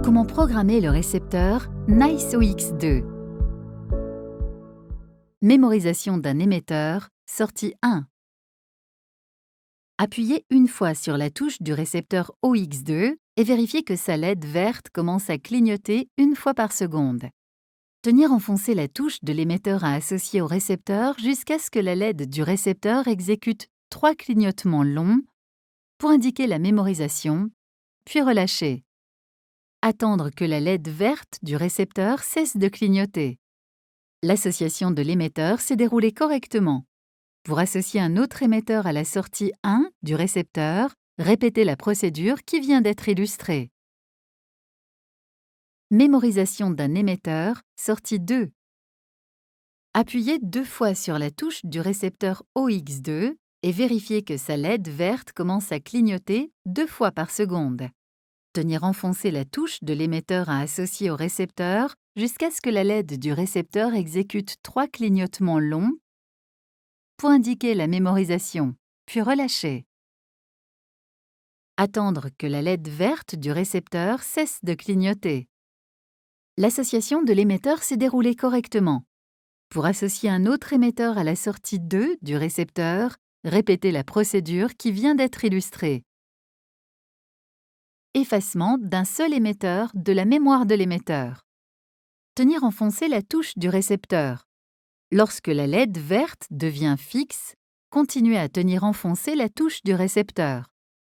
Comment programmer le récepteur NiceOX2? Mémorisation d'un émetteur, sortie 1. Appuyez une fois sur la touche du récepteur OX2 et vérifiez que sa LED verte commence à clignoter une fois par seconde. Tenir enfoncée la touche de l'émetteur à associer au récepteur jusqu'à ce que la LED du récepteur exécute 3 clignotements longs pour indiquer la mémorisation, puis relâcher. Attendre que la LED verte du récepteur cesse de clignoter. L'association de l'émetteur s'est déroulée correctement. Pour associer un autre émetteur à la sortie 1 du récepteur, répétez la procédure qui vient d'être illustrée. Mémorisation d'un émetteur, sortie 2. Appuyez 2 fois sur la touche du récepteur OX2 et vérifiez que sa LED verte commence à clignoter 2 fois par seconde. Tenir enfoncée la touche de l'émetteur à associer au récepteur jusqu'à ce que la LED du récepteur exécute 3 clignotements longs pour indiquer la mémorisation, puis relâcher. Attendre que la LED verte du récepteur cesse de clignoter. L'association de l'émetteur s'est déroulée correctement. Pour associer un autre émetteur à la sortie 2 du récepteur, répétez la procédure qui vient d'être illustrée. Effacement d'un seul émetteur de la mémoire de l'émetteur. Tenir enfoncée la touche du récepteur. Lorsque la LED verte devient fixe, continuez à tenir enfoncée la touche du récepteur.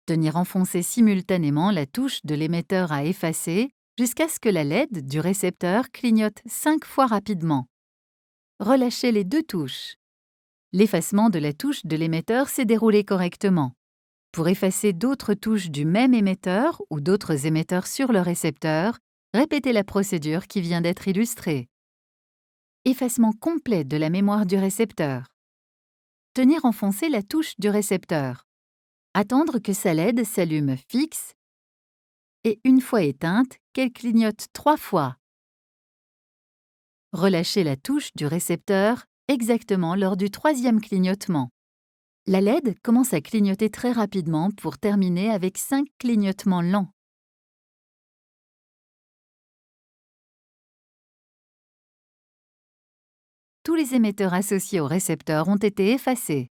Tenir enfoncée simultanément la touche de l'émetteur à effacer jusqu'à ce que la LED du récepteur clignote 5 fois rapidement. Relâchez les 2 touches. L'effacement de la touche de l'émetteur s'est déroulé correctement. Pour effacer d'autres touches du même émetteur ou d'autres émetteurs sur le récepteur, répétez la procédure qui vient d'être illustrée. Effacement complet de la mémoire du récepteur. Tenir enfoncée la touche du récepteur. Attendre que sa LED s'allume fixe et une fois éteinte, qu'elle clignote 3 fois. Relâchez la touche du récepteur exactement lors du 3e clignotement. La LED commence à clignoter très rapidement pour terminer avec 5 clignotements lents. Tous les émetteurs associés au récepteur ont été effacés.